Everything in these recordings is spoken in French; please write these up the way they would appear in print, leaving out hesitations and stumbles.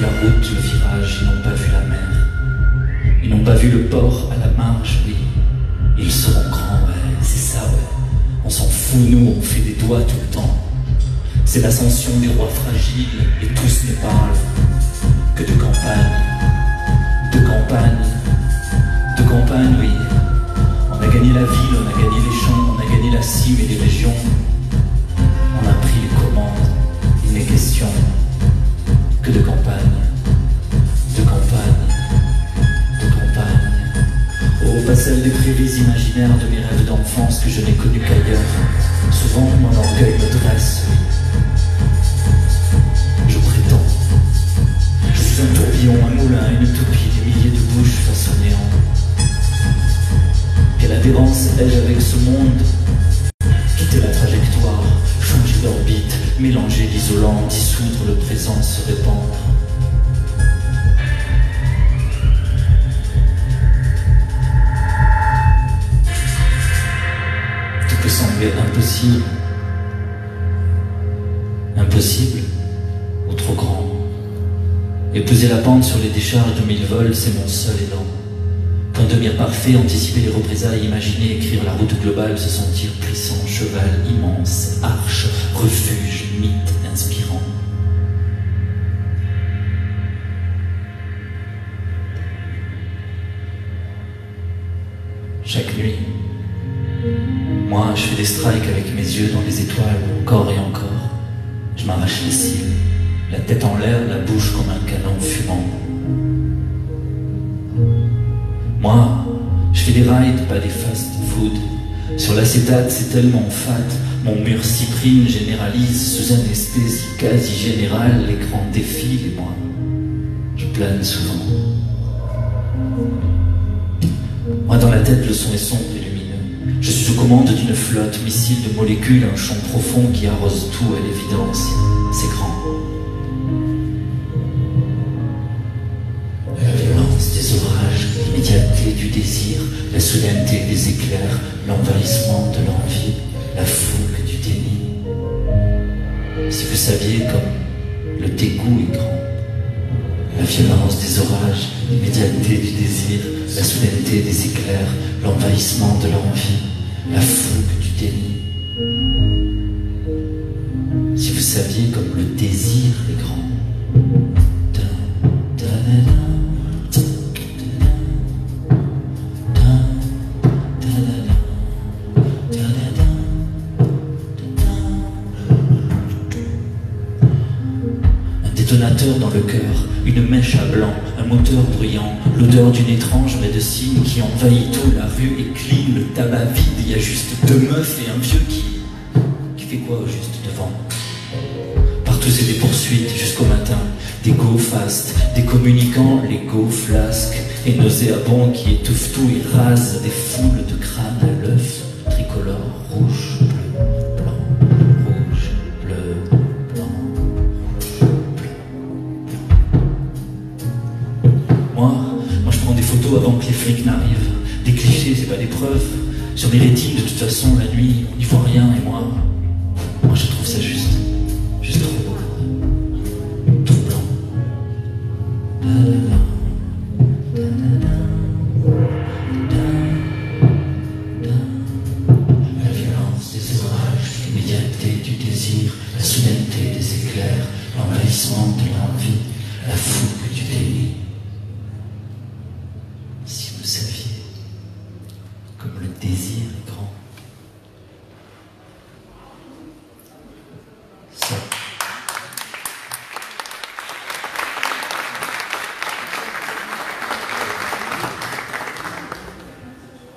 la route, le virage, ils n'ont pas vu la mer. Ils n'ont pas vu le port à la marge, oui. Ils seront grands, ouais, c'est ça, ouais. On s'en fout, nous, on fait des doigts tout le temps. C'est l'ascension des rois fragiles, et tous ne parlent que de campagne. De campagne, de campagne, oui. On a gagné la ville, on a gagné les champs, on a gagné la cime et les régions. On a pris les commandes, il n'est question que de campagne, de campagne, de campagne. Oh, pas celle des prairies imaginaires de mes rêves d'enfance que je n'ai connues qu'ailleurs. Souvent, mon orgueil me dresse, oui. Je prétends. Je suis un tourbillon, un moulin, une utopie, des milliers de bouches face au néant. Quelle adhérence ai-je avec ce monde? Quitter la trajectoire, changer d'orbite, mélanger l'isolant, dissoudre le présent, se répandre. Tout peut sembler impossible. Impossible ou trop grand. Et peser la pente sur les décharges de 1000 vols, c'est mon seul élan. Qu'en devenir parfait, anticiper les représailles, imaginer écrire la route globale, se sentir puissant, cheval immense, arche, refuge, mythe inspirant. Chaque nuit, moi je fais des strikes avec mes yeux dans les étoiles, encore et encore. Je m'arrache les cils, la tête en l'air, la bouche comme un canon fumant. Moi, je fais des rides, pas des fast-food. Sur l'acétate, c'est tellement fat. Mon mur cyprine généralise sous anesthésie quasi générale. L'écran défile et moi, je plane souvent. Moi, dans la tête, le son est sombre et lumineux. Je suis aux commandes d'une flotte, missile de molécules, un champ profond qui arrose tout à l'évidence. C'est grand. La violence des orages, l'immédiateté du désir, la solennité des éclairs, l'envahissement de l'envie, la fougue du déni. Si vous saviez comme le dégoût est grand, la violence des orages, l'immédiateté du désir, la solennité des éclairs, l'envahissement de l'envie, la fougue du déni. Si vous saviez comme le désir est grand. Dans le cœur, une mèche à blanc, un moteur bruyant, l'odeur d'une étrange médecine qui envahit tout, la rue est clean, le tabac vide, il y a juste deux meufs et un vieux qui fait quoi au juste devant? Partout c'est des poursuites jusqu'au matin, des go fast, des communicants, les go flasques, et nauséabonds qui étouffent tout et rasent des foules de crânes à l'œuf, tricolore, rouge, bleu. Avant que les flics n'arrivent, des clichés, c'est pas des preuves. Sur mes rétines, de toute façon, la nuit, on n'y voit rien, et moi je trouve ça juste trop beau, trop blanc. La violence des orages, l'immédiateté du désir, la solennité des éclairs, l'envahissement de l'envie, la fougue du déni. Si vous saviez comme le désir est grand.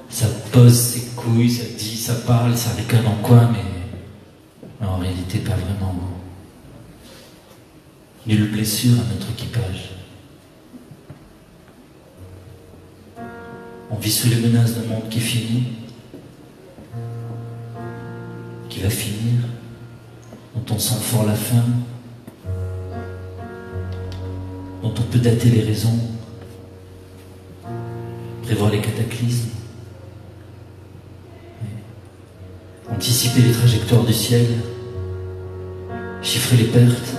Ça pose ses couilles, ça dit, ça parle, ça ricane en coin, mais en réalité pas vraiment. Nulle blessure à notre équipage. On vit sous les menaces d'un monde qui finit, qui va finir, dont on sent fort la fin, dont on peut dater les raisons, prévoir les cataclysmes, anticiper les trajectoires du ciel, chiffrer les pertes,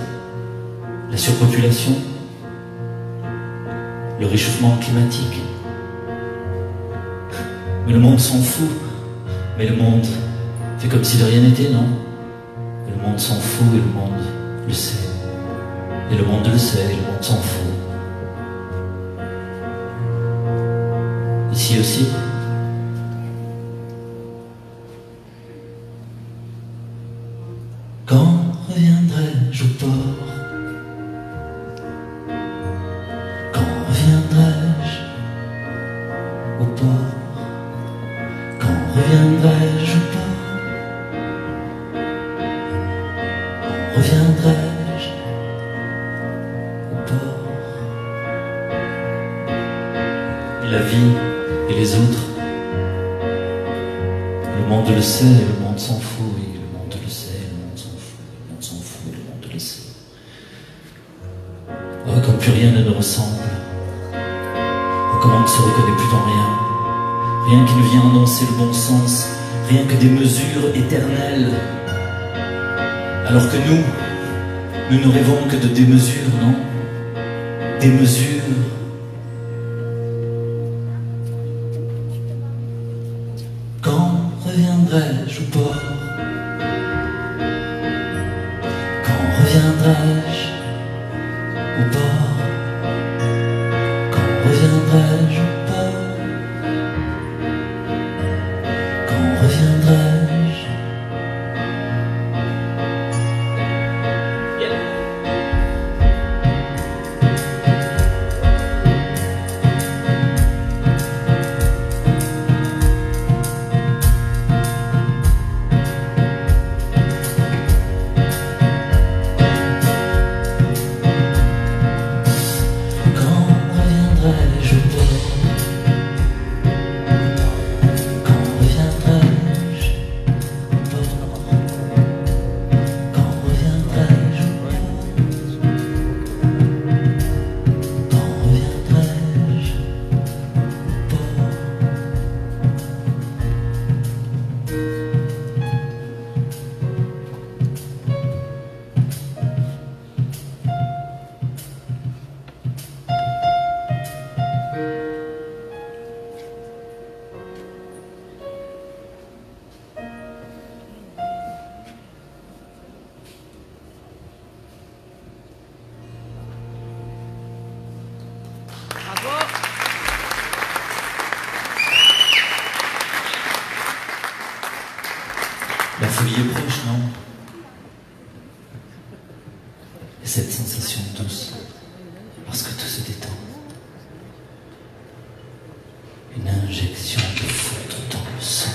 la surpopulation, le réchauffement climatique. Mais le monde s'en fout. Mais le monde fait comme si de rien n'était, non? Et le monde s'en fout et le monde le sait. Et le monde le sait et le monde s'en fout. Ici aussi. Quand reviendrai-je au port? Quand reviendrai-je au port? Quand reviendrai-je au port? Quand reviendrai-je au port? Et la vie et les autres, le monde le sait, le monde s'en fout, et le monde le sait, le monde s'en fout, le monde s'en fout, le monde le sait. Oh, comme plus rien ne nous ressemble, oh, comme on ne se reconnaît plus dans rien, rien qui ne vient annoncer le bon sens, rien que des mesures éternelles, alors que nous ne rêvons que de démesures, non? Des mesures. Quand reviendrai-je au port? Quand reviendrai-je au port? Quand reviendrai-je au port? Quand reviendrai-je? La folie est proche, non? Et cette sensation douce, parce que tout se détend. Une injection de foudre dans le sang.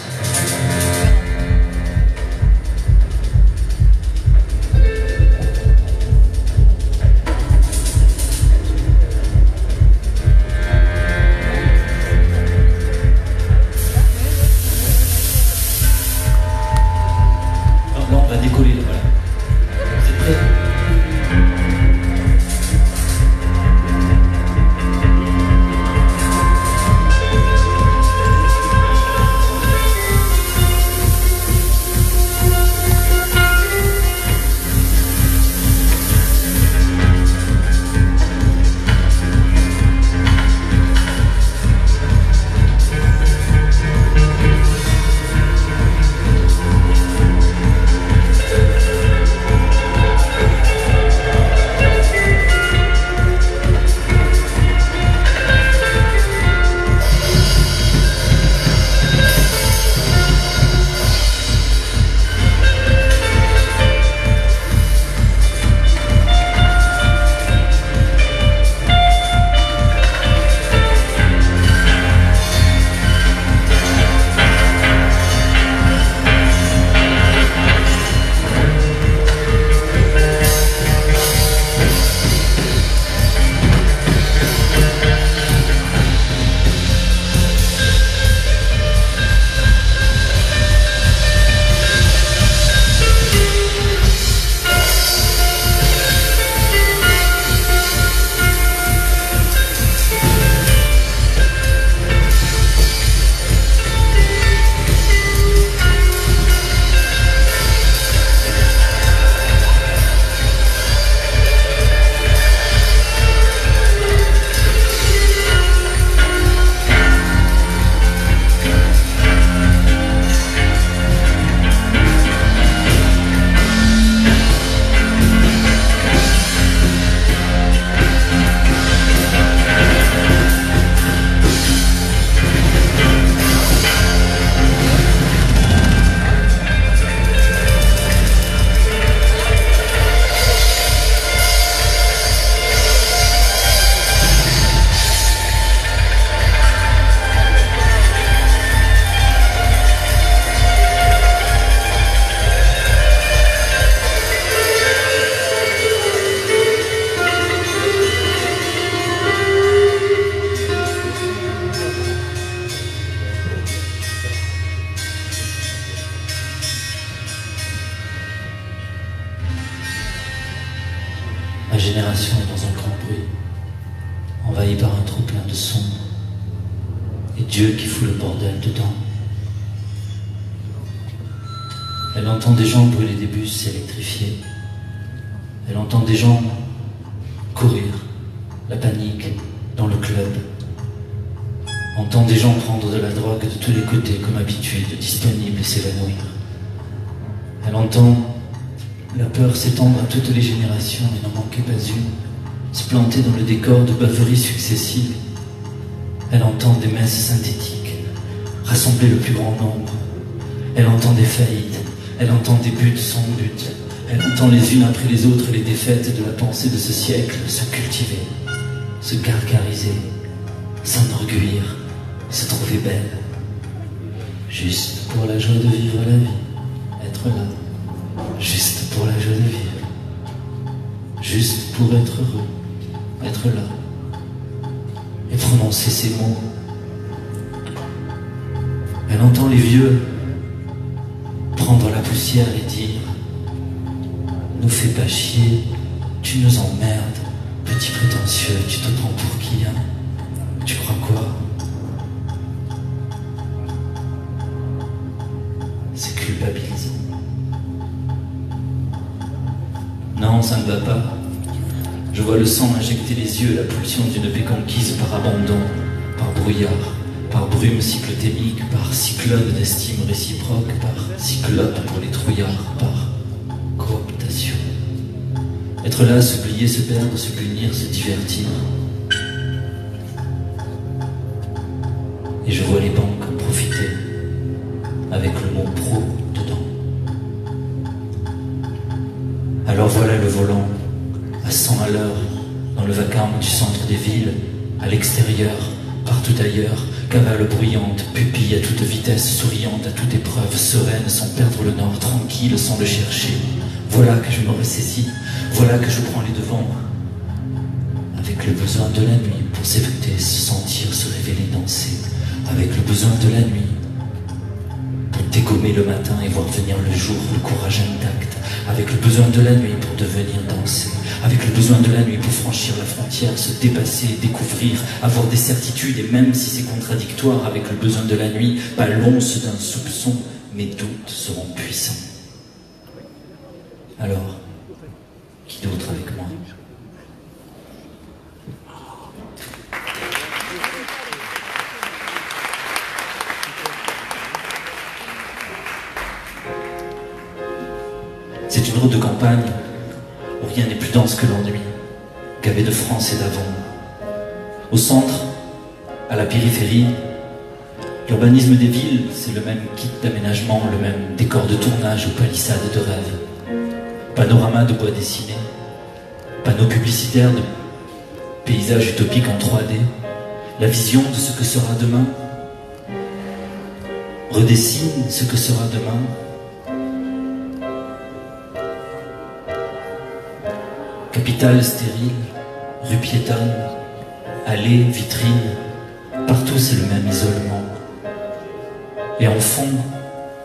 envahi par un trop-plein de sombre, et Dieu qui fout le bordel dedans. Elle entend des gens brûler des bus électrifiés. Elle entend des gens courir, la panique, dans le club. Entend des gens prendre de la drogue de tous les côtés comme habitude, disponible et s'évanouir. Elle entend la peur s'étendre à toutes les générations et n'en manquer pas une, se planter dans le décor de beuveries successives. Elle entend des messes synthétiques, rassembler le plus grand nombre. Elle entend des faillites, elle entend des buts sans but. Elle entend les unes après les autres les défaites de la pensée de ce siècle se cultiver, se gargariser, s'enorgueillir, se trouver belle. Juste pour la joie de vivre la vie, être là. Juste pour la joie de vivre. Juste pour être heureux, être là. Et prononcer ces mots. Elle entend les vieux prendre la poussière et dire: nous fais pas chier, tu nous emmerdes, petit prétentieux, tu te prends pour qui, hein? Tu crois quoi? C'est culpabilisant. Non, ça ne va pas. Je vois le sang injecter les yeux, la pulsion d'une paix conquise par abandon, par brouillard, par brume cyclotémique, par cyclone d'estime réciproque, par cyclope pour les trouillards, par cooptation. Être là, s'oublier, se perdre, se punir, se divertir. Et je vois les banques profiter, avec le mot pro dedans. Alors voilà le volant, à 100 à l'heure, dans le vacarme du centre des villes, à l'extérieur, partout ailleurs, cavale bruyante, pupille à toute vitesse, souriante à toute épreuve, sereine, sans perdre le nord, tranquille, sans le chercher. Voilà que je me ressaisis, voilà que je prends les devants, avec le besoin de la nuit pour s'éviter, se sentir, se révéler, danser, avec le besoin de la nuit pour dégommer le matin et voir venir le jour, le courage intact, avec le besoin de la nuit pour devenir danser, avec le besoin de la nuit pour franchir la frontière, se dépasser, découvrir, avoir des certitudes, et même si c'est contradictoire, avec le besoin de la nuit, pas l'once d'un soupçon, mes doutes seront puissants. Alors, qui d'autre avec moi? C'est une route de campagne où rien n'est plus dense que l'ennui, gavé de France et d'avant. Au centre, à la périphérie, l'urbanisme des villes, c'est le même kit d'aménagement, le même décor de tournage aux palissades de rêve. Panorama de bois dessiné, panneaux publicitaires de paysages utopiques en 3D, la vision de ce que sera demain, redessine ce que sera demain. Capitale stérile, rue piétonne, allée, vitrine, partout c'est le même isolement. Et en fond,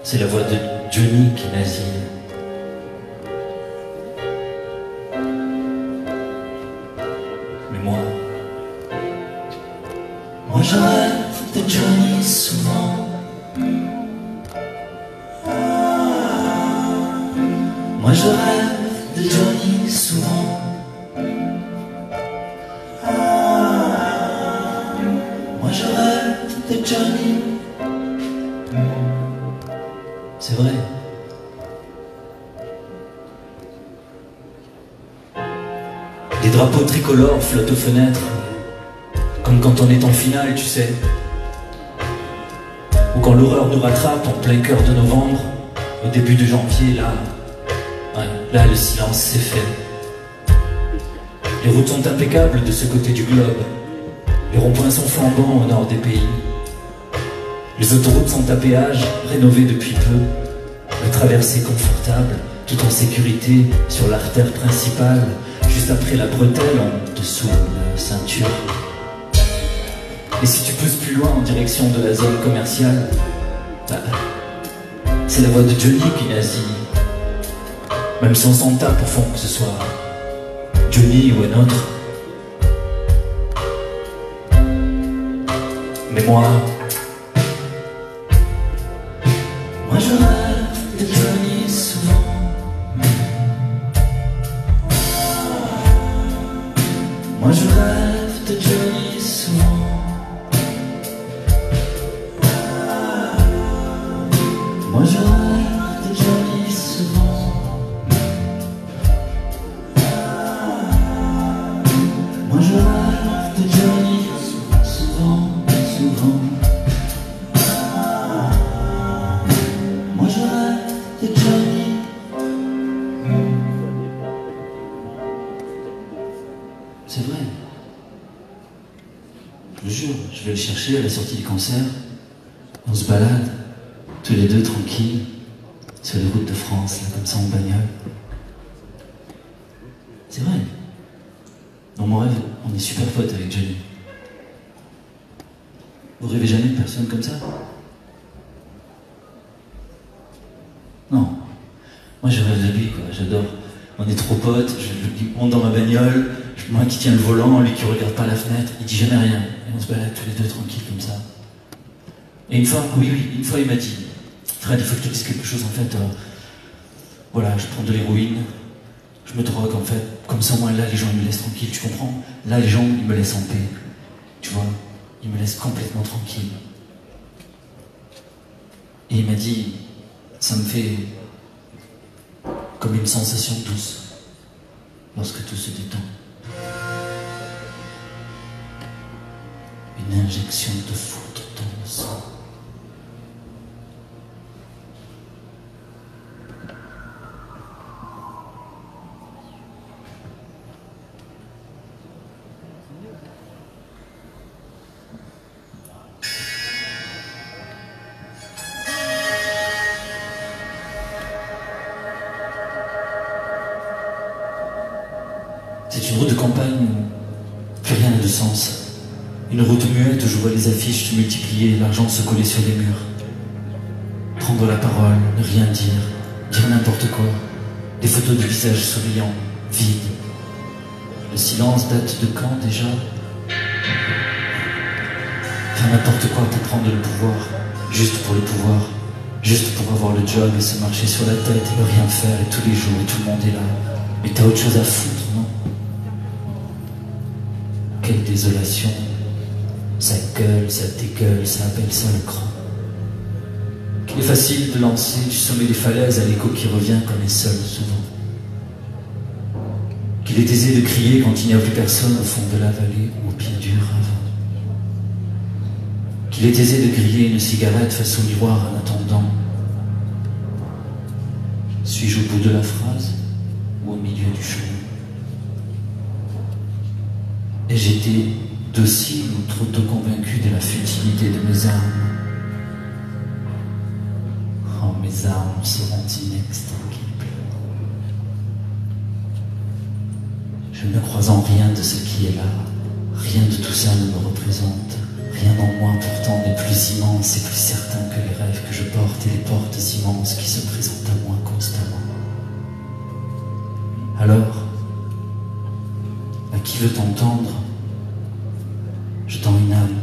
c'est la voix de Johnny qui nasille. Mais moi je rêve de Johnny souvent. Moi je rêve de Johnny souvent. Moi je rêve de Johnny. C'est vrai. Des drapeaux tricolores flottent aux fenêtres, comme quand on est en finale, tu sais. Ou quand l'horreur nous rattrape en plein cœur de novembre, au début de janvier, là le silence s'est fait. Les routes sont impeccables de ce côté du globe. Les ronds-points sont flambants au nord des pays. Les autoroutes sont à péage, rénovées depuis peu. La traversée confortable, tout en sécurité, sur l'artère principale, juste après la bretelle, en dessous de la ceinture. Et si tu pousses plus loin en direction de la zone commerciale, c'est la voix de Johnny qui nasille. Même si on s'en tape au fond que ce soit Johnny ou un autre. Mais moi je rêve de Johnny souvent. Moi je rêve de Johnny souvent. Moi je rêve de Johnny souvent. Moi je rêve de Johnny souvent, souvent. Moi je rêve de Johnny. C'est vrai. Je vous jure, je vais le chercher à la sortie du concert. On se balade, tous les deux tranquilles, sur les routes de France, là, comme ça en bagnole. C'est vrai. Dans mon rêve, on est super potes avec Johnny. Vous rêvez jamais de personne comme ça? Non. Moi je rêve de lui, quoi, j'adore. On est trop potes, je monte dans ma bagnole, moi qui tiens le volant, lui qui regarde par la fenêtre, il dit jamais rien. Et on se balade tous les deux tranquilles comme ça. Et une fois, oui, une fois il m'a dit, Fred, il faut que je te dise quelque chose en fait. Voilà, je prends de l'héroïne, je me drogue en fait, comme ça au moins là les gens ils me laissent tranquille, tu comprends? Là les gens ils me laissent en paix, tu vois, ils me laissent complètement tranquille. Et il m'a dit, ça me fait comme une sensation douce lorsque tout se détend. Une injection de foudre dans le sang. C'est une route de campagne où plus rien n'a de sens. Une route muette où je vois les affiches se multiplier et l'argent se coller sur les murs. Prendre la parole, ne rien dire, dire n'importe quoi. Des photos de visages souriants, vides. Le silence date de quand déjà? Faire n'importe quoi pour prendre le pouvoir, juste pour le pouvoir, juste pour avoir le job et se marcher sur la tête et ne rien faire et tous les jours et tout le monde est là. Mais t'as autre chose à foutre, non? Quelle désolation. Ça gueule, ça dégueule, ça appelle ça le cran. Qu'il est facile de lancer du sommet des falaises à l'écho qui revient quand on est seul souvent. Qu'il est aisé de crier quand il n'y a plus personne au fond de la vallée ou au pied du ravin. Qu'il est aisé de griller une cigarette face au miroir en attendant. Suis-je au bout de la phrase ou au milieu du chemin? Et j'étais docile ou trop tôt convaincu de la futilité de mes armes. Oh, mes armes seront inextinguibles. Je ne crois en rien de ce qui est là. Rien de tout ça ne me représente. Rien en moi pourtant n'est plus immense et plus certain que les rêves que je porte et les portes immenses qui se présentent à moi constamment. Alors, à qui veut t'entendre? Je tends une âme,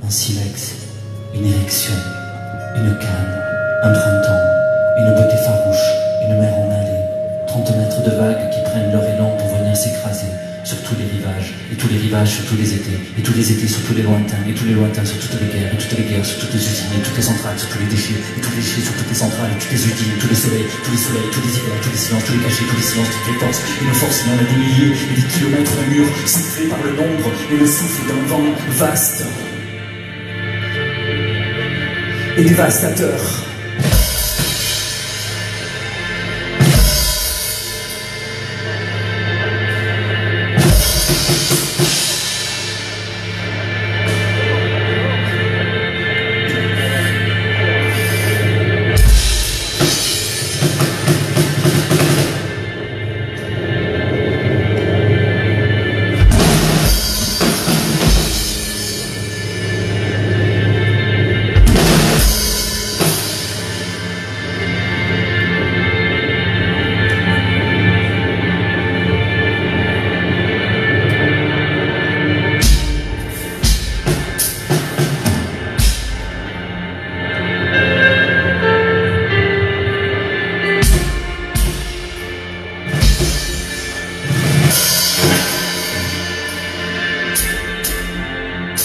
un silex, une érection, une canne, un printemps, une beauté farouche, une mer en allée, 30 mètres de vagues qui prennent leur élan pour venir s'écraser sur tous les rivages, et tous les rivages sur tous les étés, et tous les étés sur tous les lointains, et tous les lointains sur toutes les guerres, et toutes les guerres sur toutes les usines, et toutes les centrales sur tous les déchets, et tous les déchets sur toutes les centrales, et toutes les usines, tous les soleils, tous les hivers, tous les silences, tous les cachets, tous les silences, toutes les forces, une force il y en a des milliers, et des kilomètres de murs, sifflés par le nombre, et le souffle d'un vent vaste et dévastateur.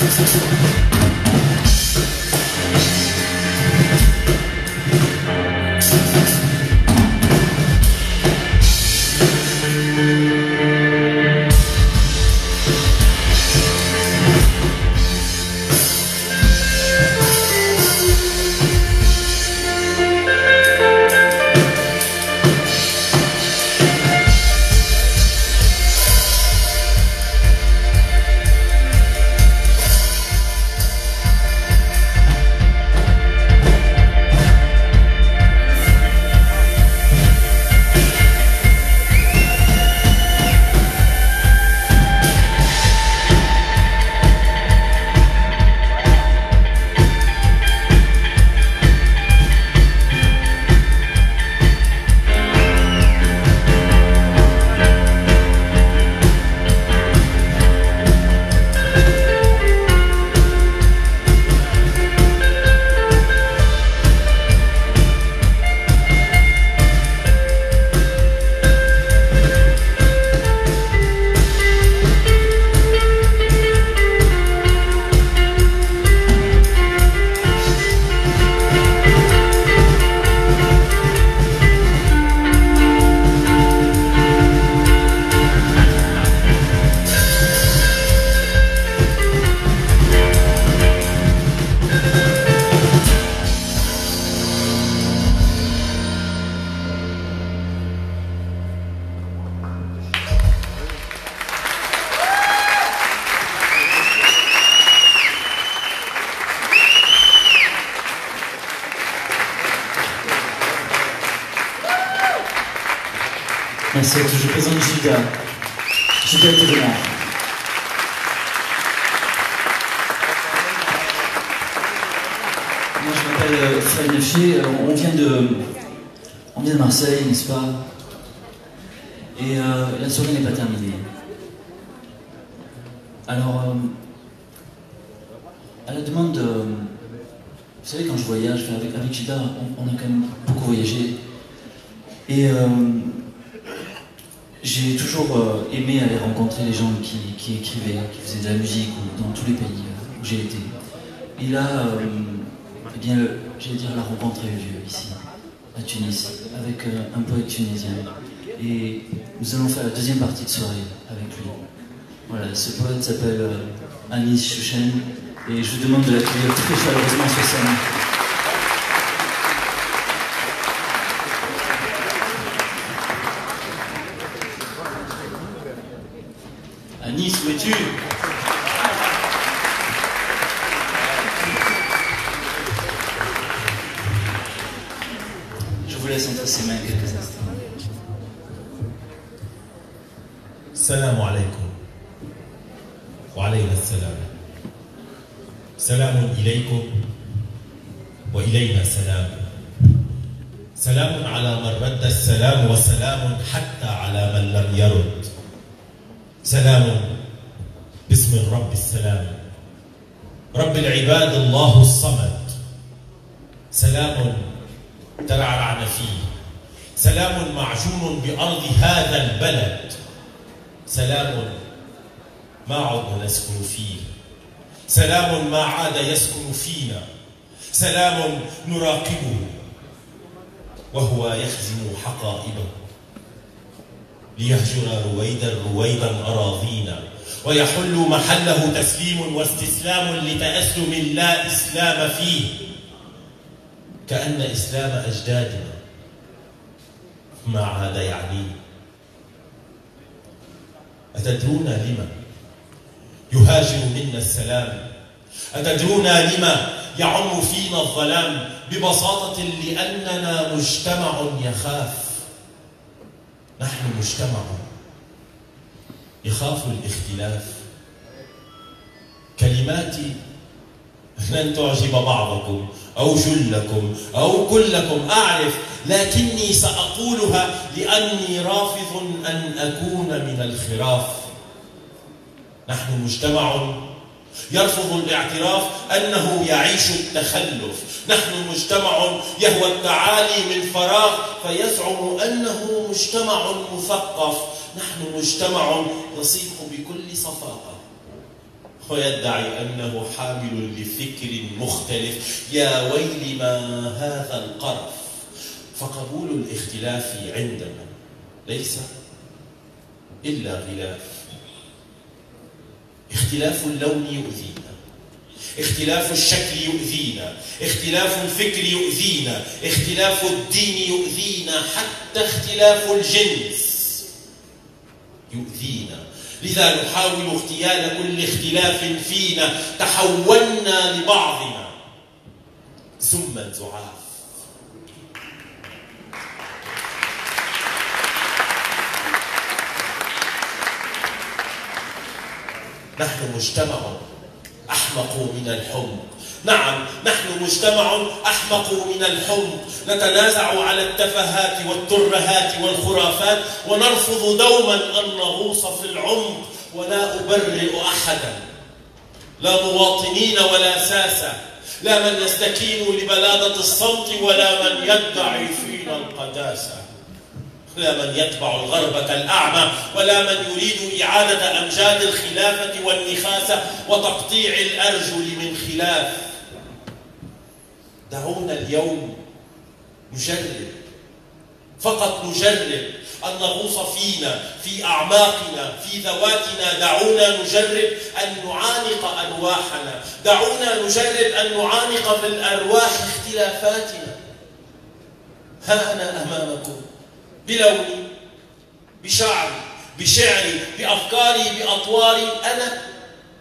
Merci à tous. Je présente Judas. Judas Thévenard. Moi, je m'appelle Fred Nefier. On vient de Marseille, n'est-ce pas? Et la soirée n'est pas terminée. Alors, à la demande de... Vous savez, quand je voyage, avec Judas, on a quand même beaucoup voyagé. Et j'ai toujours aimé aller rencontrer les gens qui écrivaient, qui faisaient de la musique, ou dans tous les pays où j'ai été. Et là, eh bien, j'allais dire, la rencontre a eu lieu ici, à Tunis, avec un poète tunisien. Et nous allons faire la deuxième partie de soirée avec lui. Voilà, ce poète s'appelle Anis Chouchen, et je vous demande de l'accueillir très chaleureusement sur scène. Anis, où es-tu? Je vous laisse entre ses mains quelques instants. السلام عليكم وعلينا السلام. سلام إليكم وإلينا سلام. سلام على من رد السلام، وسلام حتى على من لم يرد. سلام باسم الرب السلام، رب العباد الله الصمد. سلام ترعرعن فيه، سلام معجون بأرض هذا البلد. سلام ما عدنا نسكن فيه، سلام ما عاد يسكن فينا. سلام نراقبه وهو يخزن حقائبه، ليهجر رويدا أراضينا، ويحل محله تسليم واستسلام لتأسلم لا إسلام فيه، كأن إسلام أجدادنا ما عاد يعنيه. أتدرون لما يهاجر منا السلام؟ أتدرون لما يعم فينا الظلام؟ ببساطة لأننا مجتمع يخاف. نحن مجتمع يخاف الاختلاف. كلماتي لن تعجب بعضكم أو جلكم أو كلكم أعرف، لكني سأقولها لأني رافض أن أكون من الخراف. نحن مجتمع يرفض الاعتراف أنه يعيش التخلف. نحن مجتمع يهوى التعالي من فراغ فيزعم أنه مجتمع مثقف. نحن مجتمع يصيح بكل صفاقة ويدعي أنه حامل لفكر مختلف. يا ويل ما هذا القرف. فقبول الاختلاف عندنا ليس إلا غلاف. اختلاف اللون يؤذينا، اختلاف الشكل يؤذينا، اختلاف الفكر يؤذينا، اختلاف الدين يؤذينا، حتى اختلاف الجنس يؤذينا. لذا نحاول اغتيال كل اختلاف فينا. تحولنا لبعضنا سما زعاف. نحن مجتمع أحمق من الحمق. نعم، نحن مجتمع أحمق من الحمق. نتنازع على التفاهات والترهات والخرافات، ونرفض دوما أن نغوص في العمق. ولا أبرئ أحدا، لا مواطنين ولا ساسة، لا من يستكين لبلادة الصمت، ولا من يدعي فينا القداسة، لا من يتبع الغرب كالأعمى، ولا من يريد إعادة أمجاد الخلافة والنخاسة وتقطيع الأرجل من خلاف. دعونا اليوم نجرب، فقط نجرب أن نغوص فينا، في أعماقنا، في ذواتنا. دعونا نجرب أن نعانق أرواحنا، دعونا نجرب أن نعانق في الأرواح اختلافاتنا. ها أنا أمامكم بلوني، بشعري، بشعري، بأفكاري، بأطواري. أنا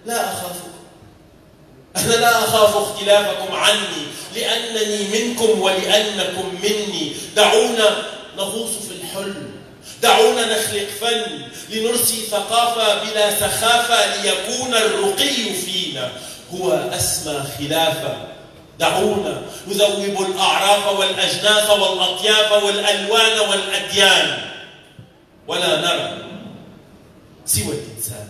لا أخافكم، أنا لا أخاف اختلافكم عني، لأنني منكم ولأنكم مني. دعونا نغوص في الحلم، دعونا نخلق فن لنرسي ثقافة بلا سخافة، ليكون الرقي فينا هو أسمى خلافة. دعونا نذوب الأعراف والأجناس والأطياف والألوان والأديان، ولا نرى سوى الإنسان.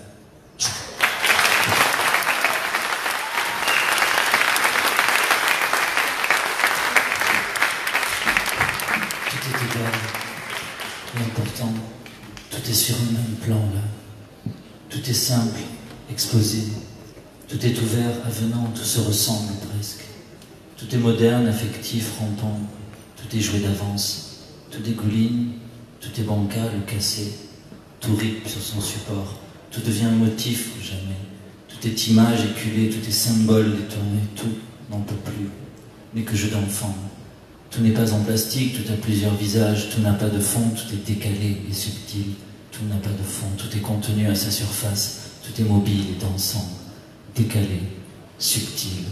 Tout est égal, l'important, tout est sur un même plan là. Tout est simple, exposé, tout est ouvert, avenant, tout se ressemble presque. Tout est moderne, affectif, rampant, tout est joué d'avance, tout dégouline, tout est bancal ou cassé, tout ripe sur son support, tout devient motif ou jamais, tout est image éculée, tout est symbole détourné, tout n'en peut plus, n'est que jeu d'enfant. Tout n'est pas en plastique, tout a plusieurs visages, tout n'a pas de fond, tout est décalé et subtil, tout n'a pas de fond, tout est contenu à sa surface, tout est mobile et dansant, décalé, subtil.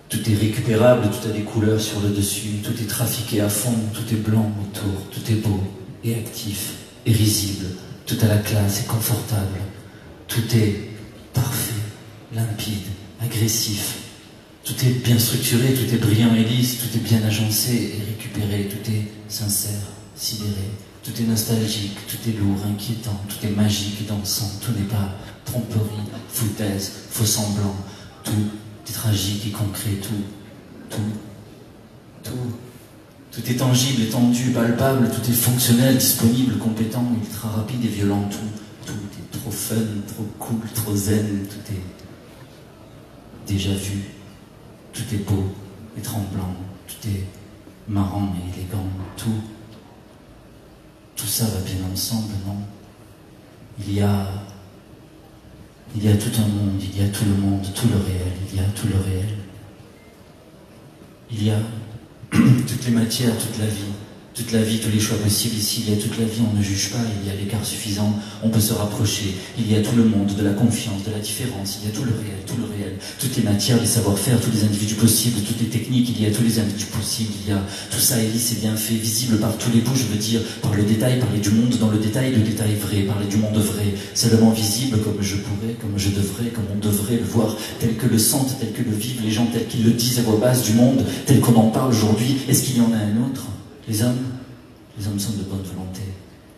Tout est récupérable, tout a des couleurs sur le dessus, tout est trafiqué à fond, tout est blanc autour, tout est beau et actif et risible, tout a la classe et confortable, tout est parfait, limpide, agressif, tout est bien structuré, tout est brillant et lisse, tout est bien agencé et récupéré, tout est sincère, sidéré, tout est nostalgique, tout est lourd, inquiétant, tout est magique et dansant, tout n'est pas tromperie, foutaise, faux semblant, tout est tragique et concret, tout est tangible, étendu, palpable, tout est fonctionnel, disponible, compétent, ultra rapide et violent, tout est trop fun, trop cool, trop zen, tout est déjà vu, tout est beau et tremblant, tout est marrant et élégant, tout ça va bien ensemble, non? Il y a tout un monde, il y a tout le monde, tout le réel, il y a tout le réel. Il y a toutes les matières, toute la vie, tous les choix possibles. Ici, il y a toute la vie, on ne juge pas, il y a l'écart suffisant, on peut se rapprocher. Il y a tout le monde, de la confiance, de la différence, il y a tout le réel, toutes les matières, les savoir-faire, tous les individus possibles, toutes les techniques, il y a tous les individus possibles, il y a tout ça est lisse et bien fait, visible par tous les bouts, je veux dire, par le détail, parler du monde dans le détail vrai, parler du monde vrai, seulement visible comme je pourrais, comme je devrais, comme on devrait le voir, tel que le sentent, tel que le vivent les gens, tel qu'ils le disent à voix basse du monde, tel qu'on en parle aujourd'hui. Est-ce qu'il y en a un autre? Les hommes sont de bonne volonté.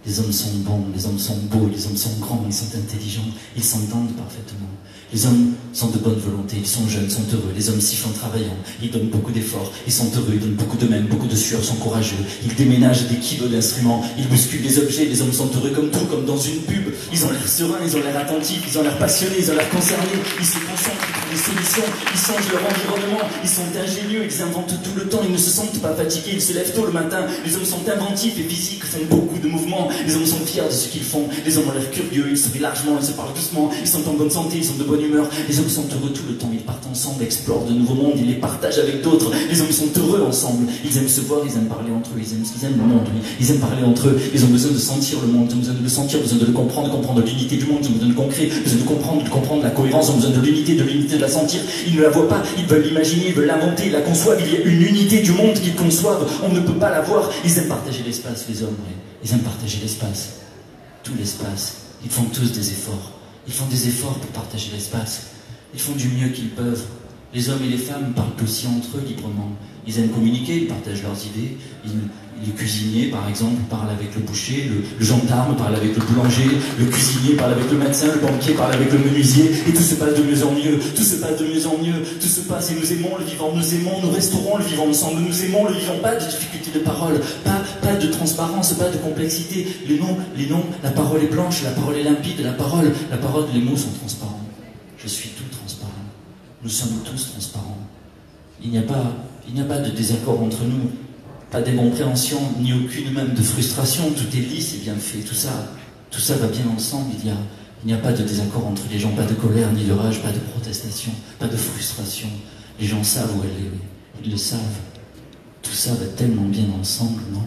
Les hommes sont bons, les hommes sont beaux, les hommes sont grands, ils sont intelligents, ils s'entendent parfaitement. Les hommes sont de bonne volonté, ils sont jeunes, sont heureux. Les hommes sifflent en travaillant, ils donnent beaucoup d'efforts, ils sont heureux, ils donnent beaucoup d'eux-mêmes, beaucoup de sueur, sont courageux. Ils déménagent des kilos d'instruments, ils bousculent des objets, les hommes sont heureux comme tout, comme dans une pub. Ils ont l'air sereins, ils ont l'air attentifs, ils ont l'air passionnés, ils ont l'air concernés, ils se concentrent, ils trouvent des solutions, ils changent leur environnement, ils sont ingénieux, ils inventent tout le temps, ils ne se sentent pas fatigués, ils se lèvent tôt le matin. Les hommes sont inventifs et physiques, font beaucoup de mouvements, les hommes sont fiers de ce qu'ils font, les hommes ont l'air curieux, ils se rient largement, ils se parlent doucement, ils sont en bonne santé, ils sont de bonne humeur, les hommes sont heureux tout le temps, ils partent ensemble, explorent de nouveaux mondes, ils les partagent avec d'autres, les hommes sont heureux ensemble, ils aiment se voir, ils aiment parler entre eux, ils aiment le monde, oui. Ils aiment parler entre eux, ils ont besoin de sentir le monde, ils ont besoin de le sentir, besoin de le comprendre, comprendre l'unité du monde, ils ont besoin de concret, besoin de comprendre la cohérence, ils ont besoin de l'unité de la sentir, ils ne la voient pas, ils veulent l'imaginer, ils veulent l'inventer, ils la conçoivent, il y a une unité du monde qu'ils conçoivent, on ne peut pas la voir, ils aiment partager l'espace, les hommes, oui. Ils aiment partager l'espace, tout l'espace, ils font tous des efforts, ils font des efforts pour partager l'espace. Ils font du mieux qu'ils peuvent. Les hommes et les femmes parlent aussi entre eux librement. Ils aiment communiquer, ils partagent leurs idées. Les cuisiniers, par exemple, parlent avec le boucher, le gendarme parle avec le boulanger, le cuisinier parle avec le médecin, le banquier parle avec le menuisier, et tout se passe de mieux en mieux, tout se passe de mieux en mieux, tout se passe et nous aimons le vivant, nous aimons, nous restaurons le vivant ensemble, nous aimons le vivant, pas de difficulté de parole, pas de transparence, pas de complexité. Les noms, la parole est blanche, la parole est limpide, la parole, les mots sont transparents. Je suis tout transparent. Nous sommes tous transparents. Il n'y a pas de désaccord entre nous, pas d'incompréhension, ni aucune même de frustration. Tout est lisse et bien fait. Tout ça va bien ensemble. Il n'y a pas de désaccord entre les gens, pas de colère, ni de rage, pas de protestation, pas de frustration. Les gens savent où elle est. Ils le savent. Tout ça va tellement bien ensemble, non ?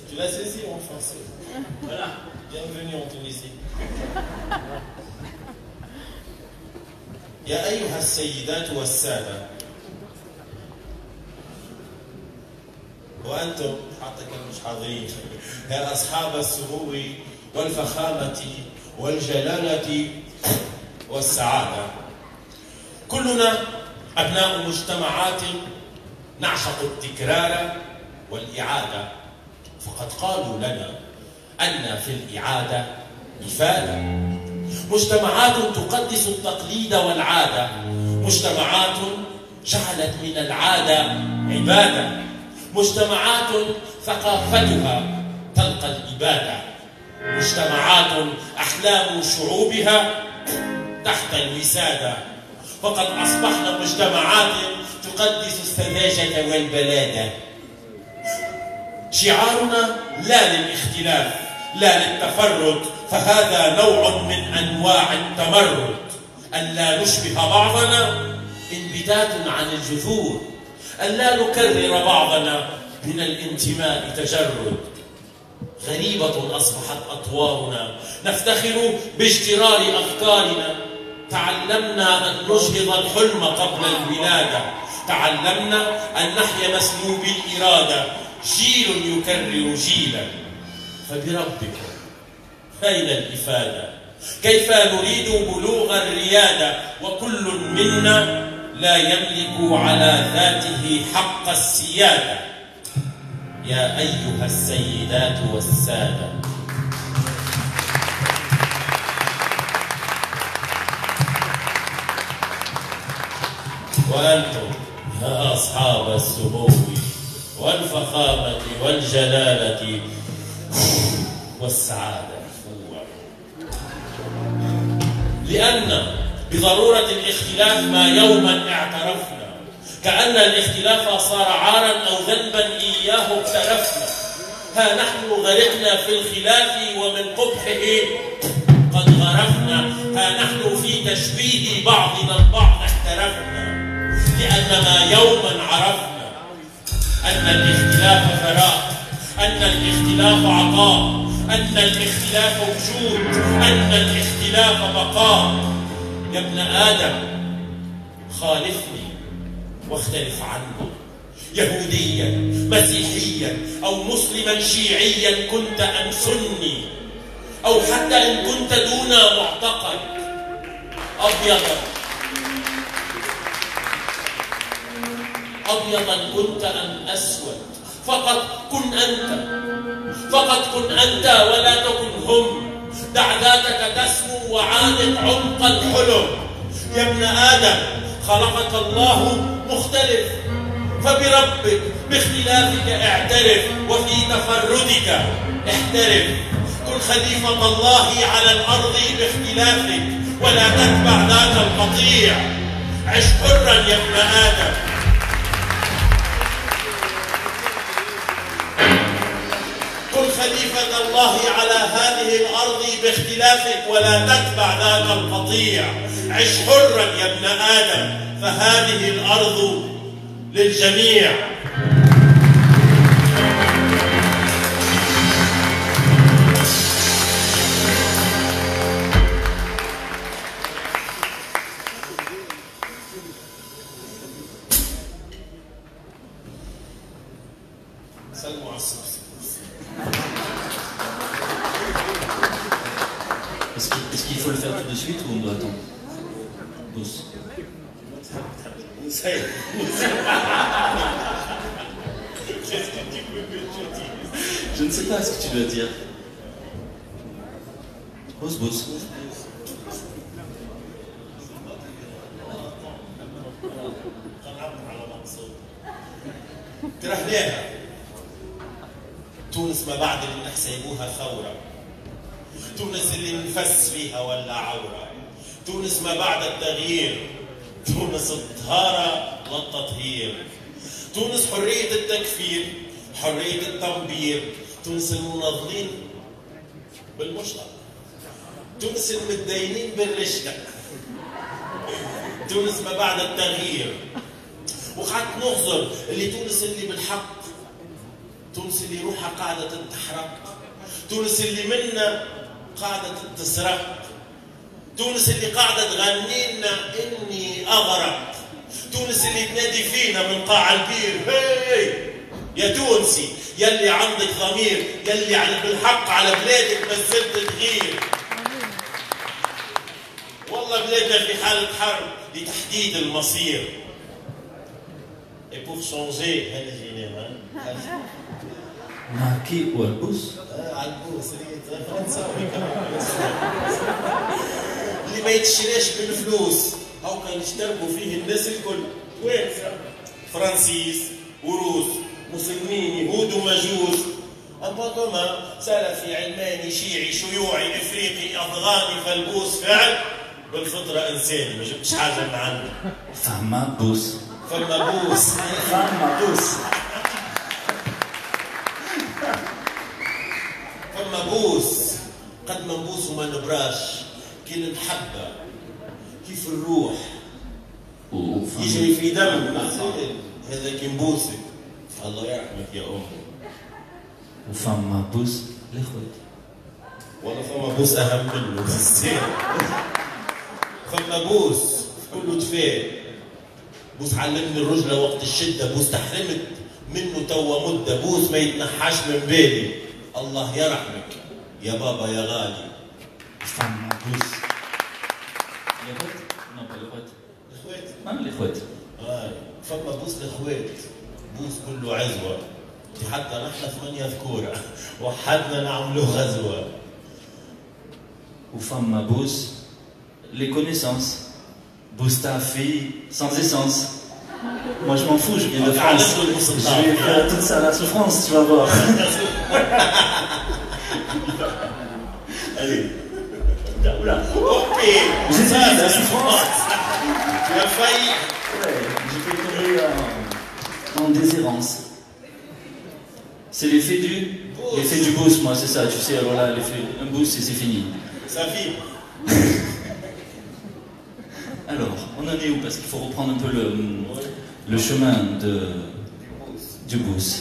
Tu l'as saisi en français. Voilà, bienvenue en Tunisie. يا أيها السيدات والسادة وأنتم حتى كانوا مش حاضرين يا أصحاب السمو والفخامة والجلالة والسعادة كلنا أبناء مجتمعات نعشق التكرار والإعادة فقد قالوا لنا أن في الإعادة إفادة مجتمعات تقدس التقليد والعادة مجتمعات جعلت من العادة عبادة مجتمعات ثقافتها تلقى الإبادة مجتمعات أحلام شعوبها تحت الوسادة فقد أصبحنا مجتمعات تقدس السذاجة والبلادة شعارنا لا للاختلاف لا للتفرد فهذا نوع من أنواع التمرد أن لا نشبه بعضنا انبتات عن الجذور أن لا نكرر بعضنا من الانتماء تجرد غريبة أصبحت أطوارنا نفتخر باجترار أفكارنا تعلمنا أن نجهض الحلم قبل الولادة تعلمنا أن نحيا مسلوب الإرادة جيل يكرر جيلا فبربك أين الإفادة كيف نريد بلوغ الريادة وكل منا لا يملك على ذاته حق السيادة يا أيها السيدات والسادة وأنتم يا أصحاب السمو والفخامة والجلالة والسعادة لأن بضرورة الاختلاف ما يوما اعترفنا كأن الاختلاف صار عارا أو ذنبا إياه اقترفنا ها نحن غرقنا في الخلاف ومن قبحه قد غرفنا ها نحن في تشبيه بعضنا البعض احترفنا لأن ما يوما عرفنا أن الاختلاف فراغ أن الاختلاف عطاء أن الاختلاف وجود أن الاختلاف بقاء يا ابن آدم خالفني واختلف عني يهوديا مسيحيا أو مسلما شيعيا كنت أم سني، أو حتى إن كنت دون معتقد، أبيضا كنت أم أسود، فقط كن أنت ولا تكن هم. دع ذاتك تسمو وعانق عمق الحلم. يا ابن آدم خلقك الله مختلف، فبربك باختلافك اعترف، وفي تفردك احترف. كن خليفة الله على الأرض باختلافك، ولا تتبع ذاك القطيع. عش حرا يا ابن آدم. كن خليفة الله على هذه الأرض باختلافك، ولا تتبع ذاك القطيع. عش حرا يا ابن آدم، فهذه الأرض للجميع. سلموا على الصف. Est-ce qu'il faut le faire tout de suite ou on doit attendre? Bous. Je ne sais pas ce que tu dois dire. Bous. ترهناها تونس ما بعد اللي نحسبوها ثورة، تونس اللي نفس فيها ولا عورة، تونس ما بعد التغيير، تونس الطهارة والتطهير، تونس حرية التكفير، حرية التنبير، تونس المناضلين بالمشتق، تونس المتدينين بالرشدة، تونس ما بعد التغيير. وقعدت نغزر اللي تونس اللي بالحق، تونس اللي روحها قاعدة تتحرق، تونس اللي منا قاعدة تسرق، تونس اللي قاعدة تغني لنا إني أغرق، تونس اللي تنادي فينا من قاع البير هاي يا تونسي يلي عندك ضمير، يلي بالحق على بلادك مثلت تغير. والله بلادنا في حالة حرب لتحديد المصير. Et pour changer, هذا جينا مع كي والبوس؟ البوس اللي فرنساوي اللي ما يتشراش بالفلوس، أو كان يشتركوا فيه الناس الكل، وين؟ فرنسيس وروس، مسلمين، يهود ومجوس، أما كما سلفي علماني شيعي شيوعي إفريقي أفغاني فلبوس فعل بالفطرة إنساني، ما جبتش حاجة من عندي. فما بوس. فما بوس. فما بوس. فما بوس، قد ما نبوس وما نبراش، كي المحبة كيف الروح يجري في دم هذا كي نبوسك الله يرحمك يا أمي. وفما بوس الأخوات. والله فما بوس أهم منه بس. فما بوس كله تفاهم. بوس علمني الرجلة وقت الشدة، بوس تحرمت منه توا مدة، بوس ما يتنحاش من بالي. الله يرحمك يا بابا يا غالي. فما بوس. الأخوات؟ نو با الأخوات. الأخوات؟ ما الأخوات. فما بوس الأخوات، بوس كله عزوة. حتى نحن 8 ذكورة وحدنا نعملوا غزوة. وفما بوس les connaissances. Boost ta fille sans essence. Moi je m'en fous, je viens de France. Je vais faire toute ça à la souffrance, tu vas voir. Allez. Oula. Ok. J'ai dit la souffrance. Tu as failli. Ouais, j'ai fait tomber en déshérence. C'est l'effet du boost, moi, c'est ça, tu sais, alors là, un boost et c'est fini. Ça vit. Alors, on en est où? Parce qu'il faut reprendre un peu le chemin du boost.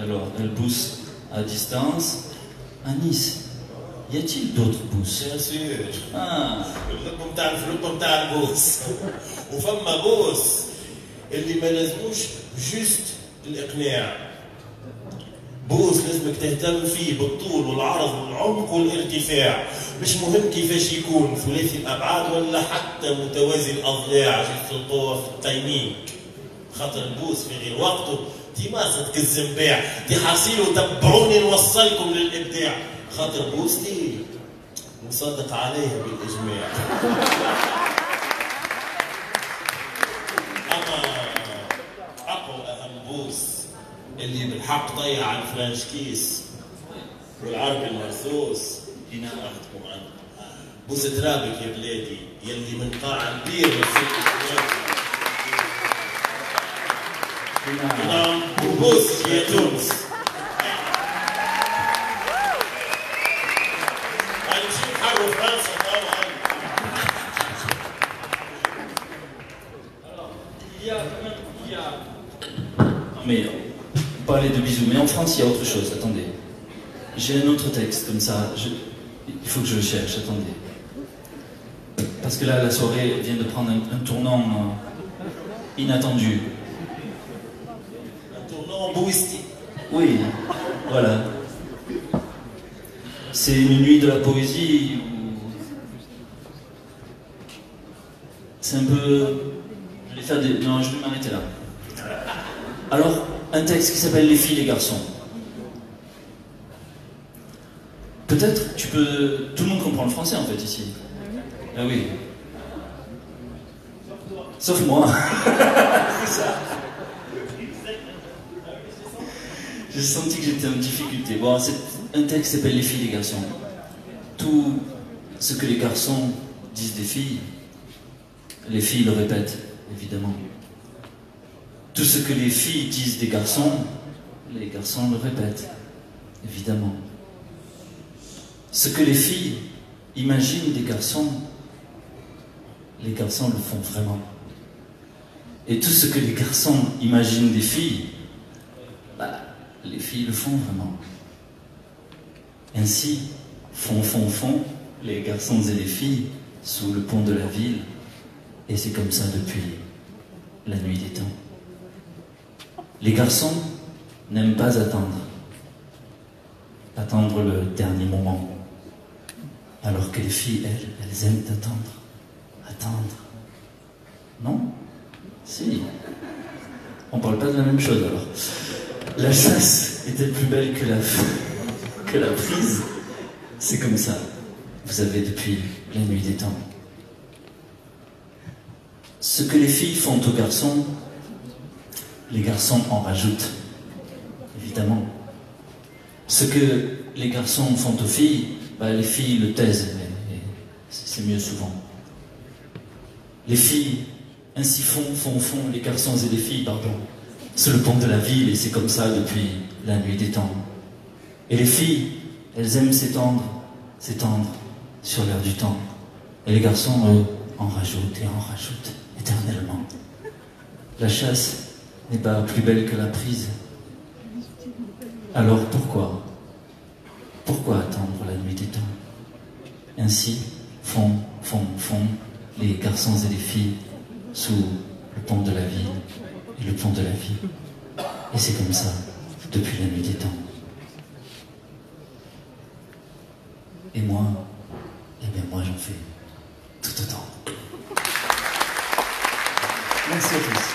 Alors, elle boost à distance à Nice. Y a-t-il d'autres bous? Bien sûr. Ah, بدكم تعرفوا لكم تاع البوس. وفما بوس اللي ما لازموش جوست الاقناع. بوس لازمك تهتم فيه بالطول والعرض والعمق والارتفاع، مش مهم كيفاش يكون ثلاثي الابعاد ولا حتى متوازي الاضلاع، جست القوه في التايمينج. خاطر البوس في غير وقته دي ماسة الزنباع، دي حصيلوا تبعوني نوصلكم للابداع. خاطر بوس دي مصدق عليها بالاجماع. اما اقوى اهم بوس اللي بالحق ضيع الفرنش كيس والعربي المرصوص هنا اخذكم عنه. بوس ترابك يا بلادي يلي من قاع البير نعم بوس يا تونس. هنمشي نحرروا فرنسا طبعا. mais on parlait de bisous, mais en France il y a autre chose, attendez. J'ai un autre texte comme ça, il faut que je le cherche, attendez. Parce que là la soirée vient de prendre un tournant inattendu. Un tournant bouistique. Oui, voilà. C'est une nuit de la poésie où c'est un peu... Je vais faire des... Non, je vais m'arrêter là. Alors, un texte qui s'appelle Les filles, les garçons. Peut-être, tu peux... Tout le monde comprend le français en fait ici. Ah oui. Sauf moi. C'est ça. J'ai senti que j'étais en difficulté. Bon, un texte qui s'appelle Les filles, les garçons. Tout ce que les garçons disent des filles, les filles le répètent, évidemment. Tout ce que les filles disent des garçons, les garçons le répètent, évidemment. Ce que les filles imaginent des garçons, les garçons le font vraiment. Et tout ce que les garçons imaginent des filles, bah, les filles le font vraiment. Ainsi, font les garçons et les filles sous le pont de la ville, et c'est comme ça depuis la nuit des temps. Les garçons n'aiment pas attendre le dernier moment, alors que les filles, elles aiment attendre. Non? Si. On parle pas de la même chose alors. La chasse est-elle plus belle que la prise? C'est comme ça, vous avez depuis la nuit des temps. Ce que les filles font aux garçons, les garçons en rajoutent, évidemment. Ce que les garçons font aux filles, bah, les filles le taisent, mais c'est mieux souvent. Les filles ainsi font, les garçons et les filles, pardon, sur le pont de la ville, et c'est comme ça depuis la nuit des temps. Et les filles, elles aiment s'étendre sur l'air du temps. Et les garçons, eux, en rajoutent et en rajoutent éternellement. La chasse n'est pas plus belle que la prise. Alors pourquoi attendre la nuit des temps? Ainsi font les garçons et les filles sous le pont de la ville et le pont de la vie. Et c'est comme ça depuis la nuit des temps. Et moi, eh bien moi j'en fais tout autant. Merci à tous.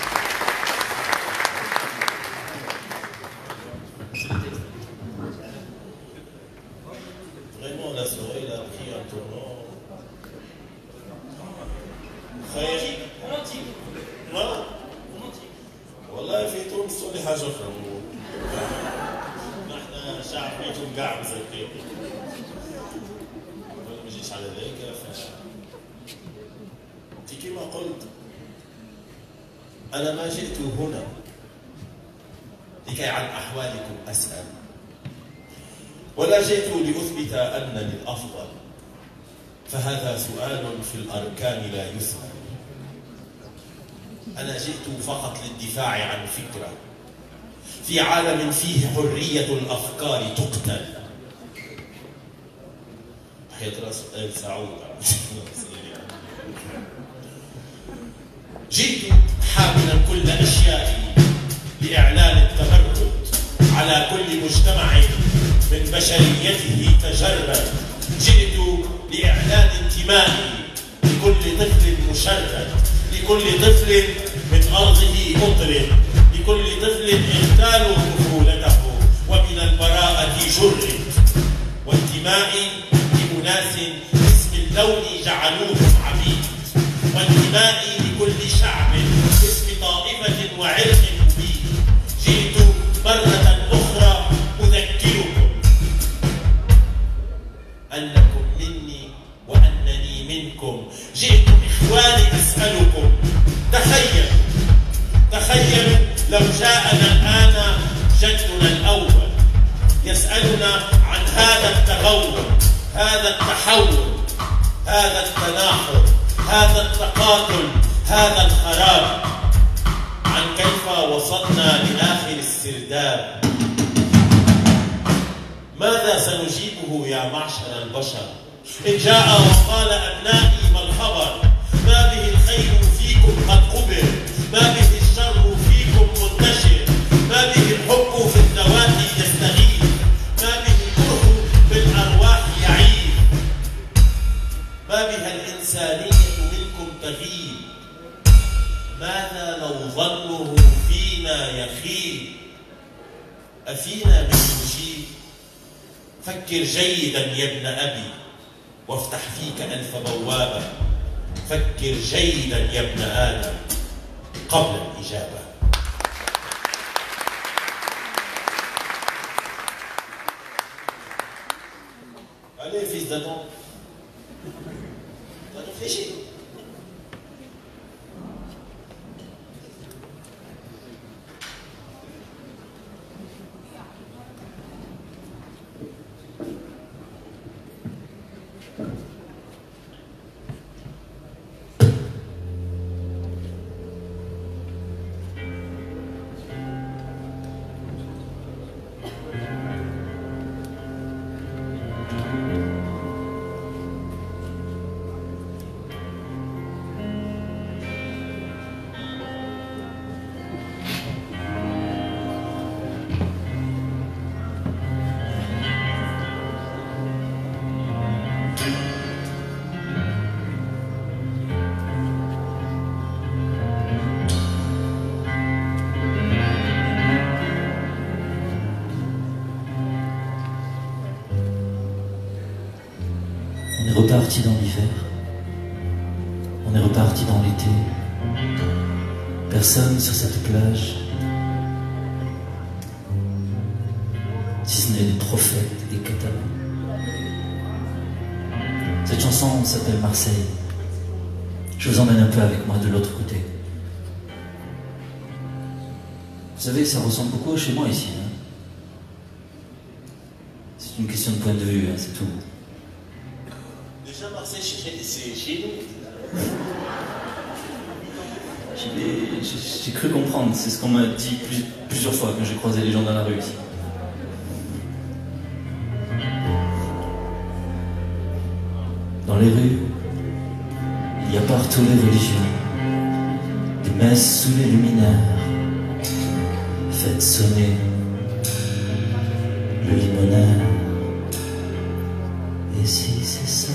Vraiment, la soirée, elle a pris un tournant. خيالي رومانتيك. رومانتيك. والله في تونس تولي حاجة أخرى. نحن شعب بيتهم قاعد زي كده. ما يجيش على ذلك أنت كما قلت أنا ما جئت هنا لكي عن أحوالكم أسأل، ولا جئت لأثبت أنني الأفضل، فهذا سؤال في الأركان لا يسأل. أنا جئت فقط للدفاع عن فكرة في عالم فيه حرية الأفكار تقتل. حياة راس آل سعود. جئت حاملا كل أشيائي لإعلان التمرد على كل مجتمع من بشريته تجرد. جئت لإعلان انتمائي لكل طفل مشرد، لكل طفل من أرضه أطرد، لكل طفل اغتالوا طفولته ومن البراءة جرد. وانتمائي لأناس باسم اللون جعلوهم عبيد، وانتمائي لكل شعب باسم طائفة وعرق مبيد. جئت مرة أخرى أذكركم أنكم مني وأنني منكم. جئت إخواني أسألكم، تخيلوا لو جاءنا الآن جدنا الأول يسألنا عن هذا التغول، هذا التحول، هذا التناحر، هذا التقاتل، هذا الخراب، عن كيف وصلنا لآخر السرداب. ماذا سنجيبه يا معشر البشر إن جاء وقال أبنائي ما الخبر؟ ما به الخير فيكم قد قبر، ما به الشر فيكم منتشر، ما به الحب في الذوات يستغيث، ما به الكره بالأرواح يعيب، ما بها الإنسانية منكم تغيب. ماذا لو ظنه فينا يخيب؟ أفينا من يجيب؟ فكر جيدا يا ابن أبي وافتح فيك ألف بوابة. فكر جيدا يا ابن آدم قبل الإجابة. Allez, fils d'Adam, t'as réfléchi? On est reparti dans l'hiver, on est reparti dans l'été. Personne sur cette plage, si ce n'est des prophètes et des catalans. Cette chanson s'appelle Marseille. Je vous emmène un peu avec moi de l'autre côté. Vous savez, ça ressemble beaucoup à chez moi ici. Hein. C'est une question de point de vue, hein, c'est tout. Déjà, Marseille, c'est chez nous. J'ai cru comprendre, c'est ce qu'on m'a dit plusieurs fois quand j'ai croisé les gens dans la rue ici. Dans les rues, il y a partout les religions, des messes sous les luminaires, faites sonner le limonaire. Et si c'est ça,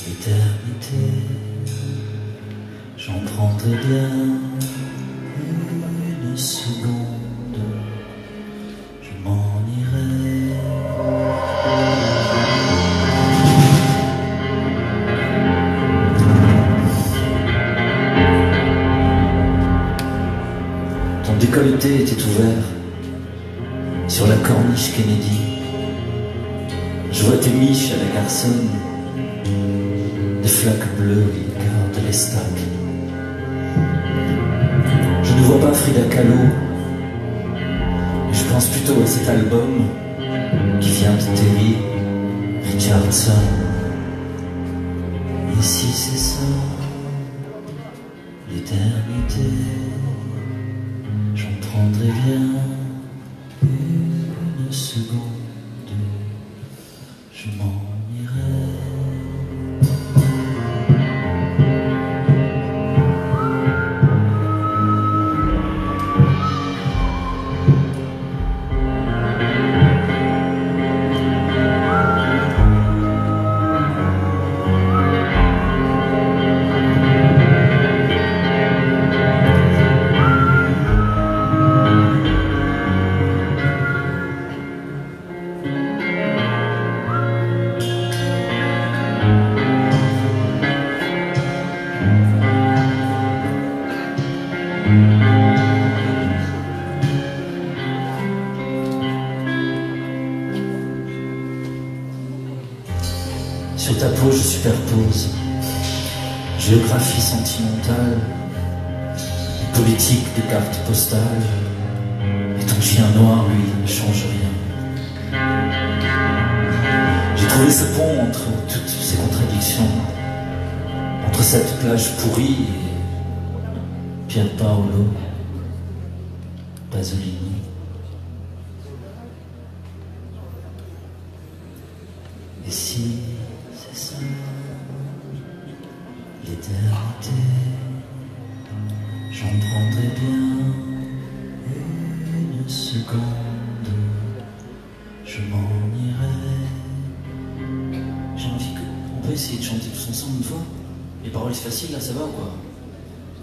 l'éternité, j'en prendrai bien une seconde, je m'en irai. Ton décolleté était ouvert sur la corniche Kennedy. Je vois tes miches à la garçonne, des flaques bleues qui gardent les stacks. Je ne vois pas Frida Kahlo, mais je pense plutôt à cet album qui vient de Terry Richardson. Et si c'est ça, l'éternité, j'en prendrai bien une seconde. Je je m'en irai. Sur ta peau je superpose géographie sentimentale, politique des cartes postales, et ton chien noir, lui, ne change rien. J'ai trouvé ce pont entre toutes ces contradictions, entre cette plage pourrie et Pier Paolo Pasolini. Et si c'est ça, l'éternité, j'en prendrais bien une seconde, je m'en irai. J'ai envie qu'on peut essayer de chanter tous ensemble une fois. Les paroles c'est facile là, ça va ou quoi?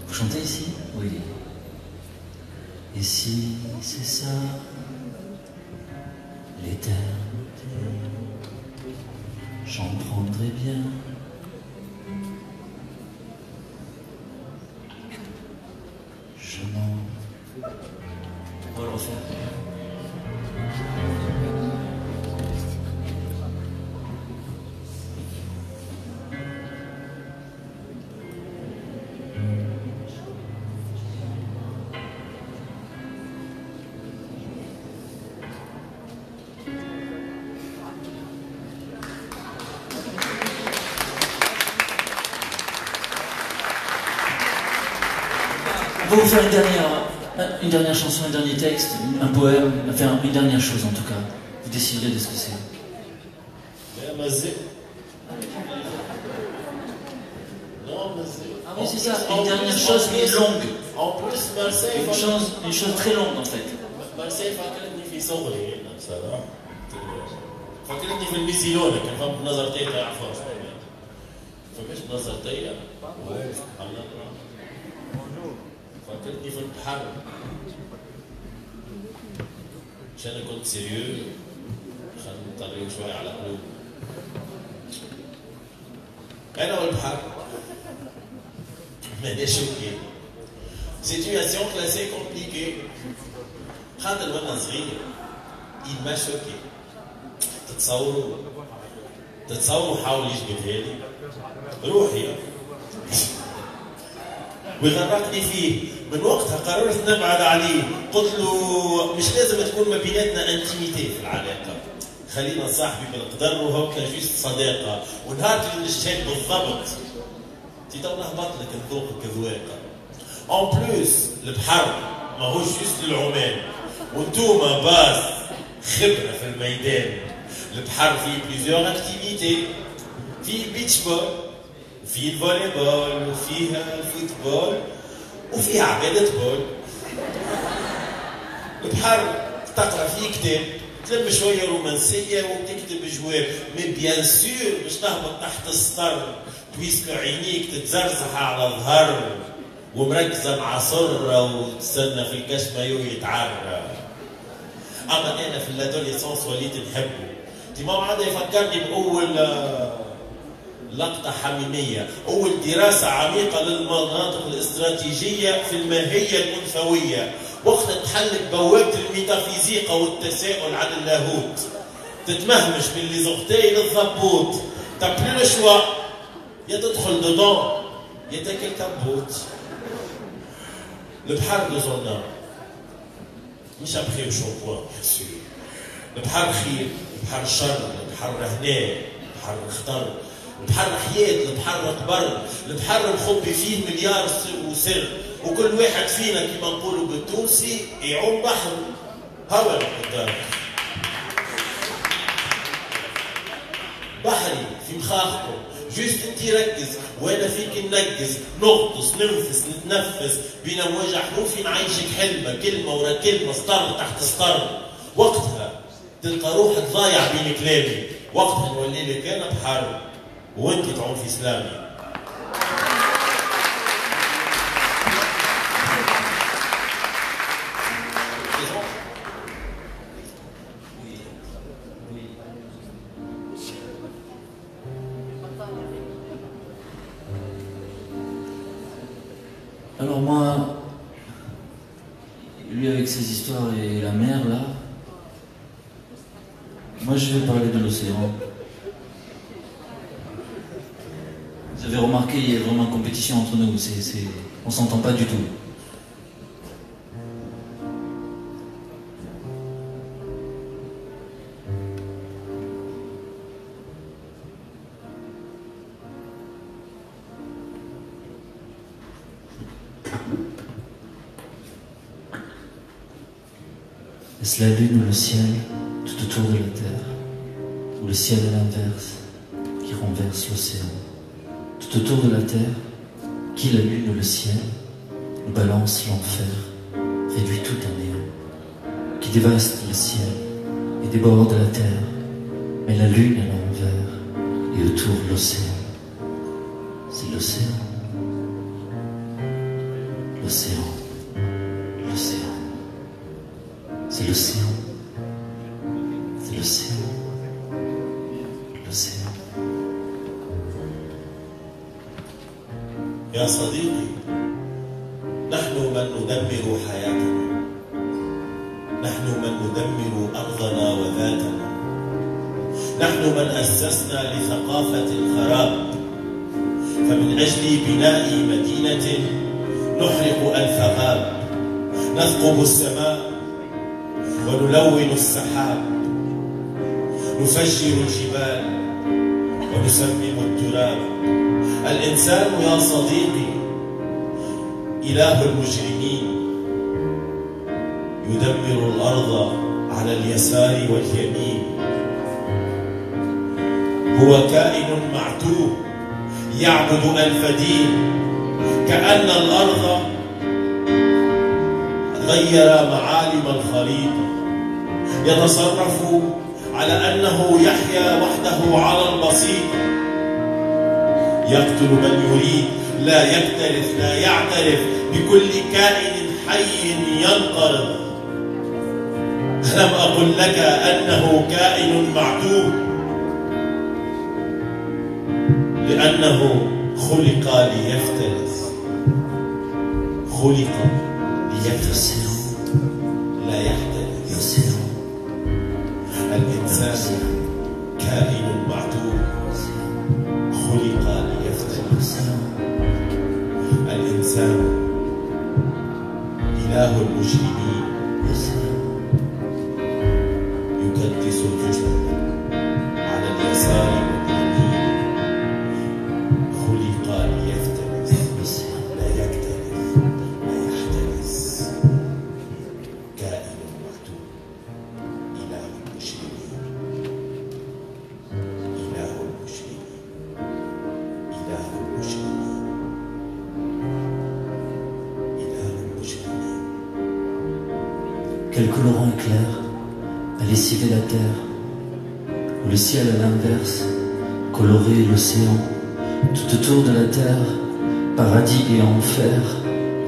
Vous chantez ici? Oui. Et si c'est ça, l'éternité, j'en prendrais bien je m'en... On va le refaire. On va vous faire une dernière chanson, un dernier texte, un poème, enfin une dernière chose en tout cas. Vous déciderez de ce que c'est. Ah oui, c'est ça, une dernière chose mais longue. En plus, Marseille... Une chose très longue en fait. Marseille فكرتني في صغري بصراحة. فكرتني في الميسيلونة كان فهمت نظرتي تاع عفوا. فمش نظرتي سبحان الله. فكرتني في البحر. عشان كنت سيريو خلينا نطريق شوية على قلوب. أنا والبحر مانيش شوكي. Situation classée compliquée. خاطر وانا صغير il m'a choqué. تتصوروا حاول يجبدها لي روحي وغرقني فيه. من وقتها قررت نبعد عليه. قلت له مش لازم تكون ما بيناتنا انتيميتي في العلاقه، خلينا صاحبي بالقدر وهو كجوست صداقه. ونهار اللي نشهد بالضبط تي تو نهبط لك نذوقك ذواقه. En plus, البحر ماهوش جوست للعومان وانتوما باز خبره في الميدان. البحر فيه بليزيور اكتيفيتي، فيه البيتش بول وفيه الفولي بول وفيه الفوتبول وفيه عبادة بول. البحر تقرا فيه كتاب، تلم شويه رومانسيه وتكتب جواب، مي بيان سور باش تهبط تحت السطر تويسكو عينيك تتزرزح على الظهر ومركزه مع سره وتستنى في الكاش مايو يتعرى. اما انا في الادوليسونس وليت نحبه. ديما عاد يفكرني باول لقطه حميميه، اول دراسه عميقه للمناطق الاستراتيجيه في الماهيه الانثويه، وقت تحلك بوابه الميتافيزيقا والتساؤل عن اللاهوت. تتمهمش بين لي زغتين الضبوط، تبلي لو شوا يا تدخل دودون يا تاكل كبوت. البحر دو زونا مش ابخي وشوبوا بيان سور. البحر خير، البحر شر، البحر هناء، البحر خطر، البحر حياة، البحر قبر، البحر مخبي فيه مليار وسر، وكل واحد فينا كما نقولوا بالتونسي يعوم بحر. هوا قدامك. بحري في مخاخكم. جوست انتي ركز وانا فيك ننجز، نغطس ننفس نتنفس، بنموجع حروفي نعيشك حلمة كلمة ورا كلمة، سطر تحت سطر. وقتها تلقى روحك ضايع بين كلامي، وقتها نولي لك انا بحر وانت تعون في سلامي. Alors moi, lui avec ses histoires et la mer là, moi je vais parler de l'océan. Vous avez remarqué, il y a vraiment une compétition entre nous, on s'entend pas du tout. Est-ce la lune ou le ciel tout autour de la terre, ou le ciel à l'inverse qui renverse l'océan? Tout autour de la terre, qui la lune ou le ciel nous balance l'enfer, réduit tout à néant, qui dévaste le ciel et déborde la terre, mais la lune à l'envers et autour l'océan. C'est l'océan, l'océan, l'océan. C'est l'océan, c'est l'océan, l'océan. يا صديقي، نحن من ندمر حياتنا، نحن من ندمر أرضنا وذاتنا، نحن من أسسنا لثقافة الخراب، فمن أجل بناء مدينة نحرق ألف غاب، نثقب السماء ونلون السحاب، نفجر الجبال ونسمم التراب. الإنسان يا صديقي إله المجرمين، يدمر الأرض على اليسار واليمين. هو كائن معتوه يعبد ألف دين، كأن الأرض غير معالم الخريطة، يتصرف على أنه يحيا وحده على البسيطة، يقتل من يريد، لا يكترث لا يعترف بكل كائن حي ينقرض. ألم أقل لك أنه كائن معدوم؟ لأنه خلق ليفترس، خلق ليفترس لا يحترس. الإنسان كائن معدوم خلق ليفترس. الإنسان إله المجرمين، يكدس الجسد على اليسار واليمين. خلق ليفترس لا يكترث لا يحترس. كائن معدوم، إله المجرمين، إله المجرمين، إله المجرمين، إله المجرمين. Quelques laurents éclairs à lessiver la terre, où le ciel à l'inverse colorait l'océan. Tout autour de la terre, paradis et enfer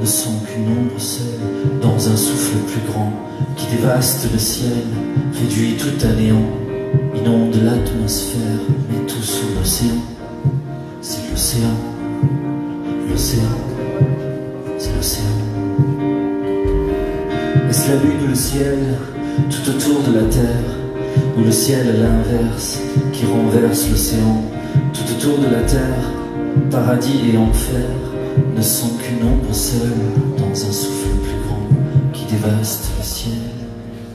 ne sont qu'une ombre seule dans un souffle plus grand qui dévaste le ciel, réduit tout à néant, inonde l'atmosphère, met tout sous l'océan. C'est l'océan, l'océan, c'est l'océan. Est-ce la lune ou le ciel tout autour de la terre, ou le ciel à l'inverse qui renverse l'océan? Tout autour de la terre, paradis et enfer ne sont qu'une ombre seule dans un souffle plus grand qui dévaste le ciel,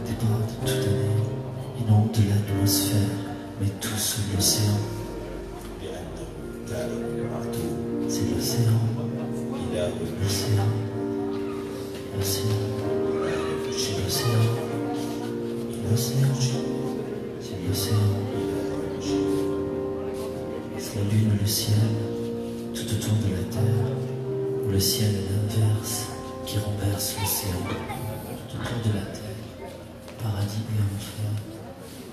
déborde tout à néant, inonde l'atmosphère, met tout sous l'océan. C'est l'océan, l'océan, l'océan, c'est l'océan, l'océan, c'est l'océan, la lune et le ciel, tout autour de la terre, où le ciel est l'inverse qui renverse l'océan. Tout autour de la terre, paradis et enfer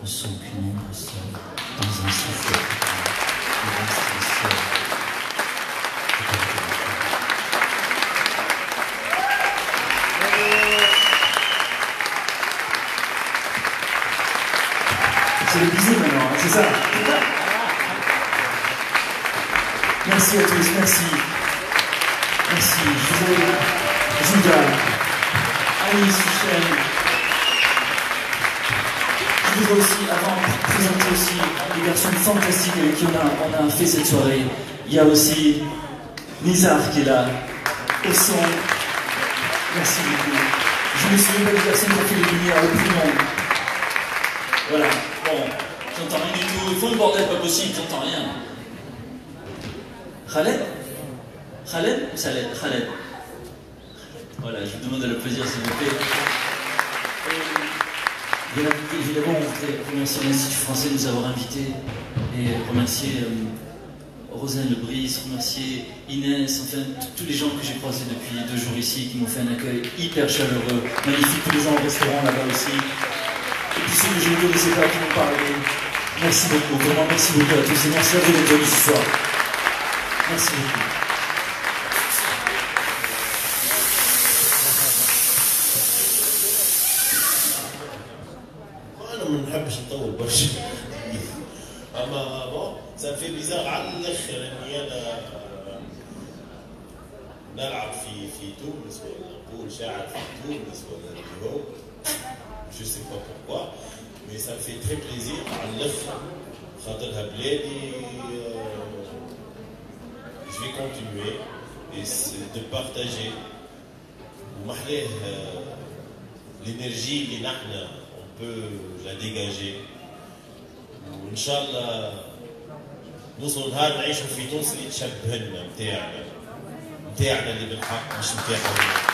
ne sont qu'une ombre seule, dans un souffle qui reste le ciel. C'est le bisou maintenant, hein, c'est ça. Merci à tous, merci. Merci, Judah, Alice, Michel. Je voudrais aussi, avant de présenter aussi les personnes fantastiques avec qui on a fait cette soirée, il y a aussi Nizar qui est là, au son. Merci beaucoup. Je me souviens pas des personnes qui ont fait les lumières le plus long. Voilà. Bon, j'entends rien du tout. Il faut le bordel, pas possible, j'entends rien. Khaled ou Saled? Khaled. Voilà, je vous demande de l'applaudir s'il vous plaît. Évidemment, on voudrait remercier l'Institut français de nous avoir invités et remercier Rosane Lebris, remercier Inès, enfin tous les gens que j'ai croisés depuis 2 jours ici qui m'ont fait un accueil hyper chaleureux, magnifique, tous les gens au restaurant là-bas aussi. Et puis ceux que je ne connaissais pas qui m'ont parlé. Merci beaucoup, vraiment merci beaucoup à tous et merci à vous d'être venus ce soir. Merci beaucoup. أنا ما نحبش نطول برشا أما بون ça fait bizarre على الآخر إني أنا نلعب في تونس ولا نقول شاعر في تونس ولا اللي هو je sais pas pourquoi mais ça me fait très plaisir على الآخر خاطرها بلادي je vais continuer et de partager ومحلاه l'énergie اللي نحن on peut la dégager وإن شاء الله نوصل نهار نعيشوا في تونس اللي تشبهنا متاعنا اللي بالحق مش متاعنا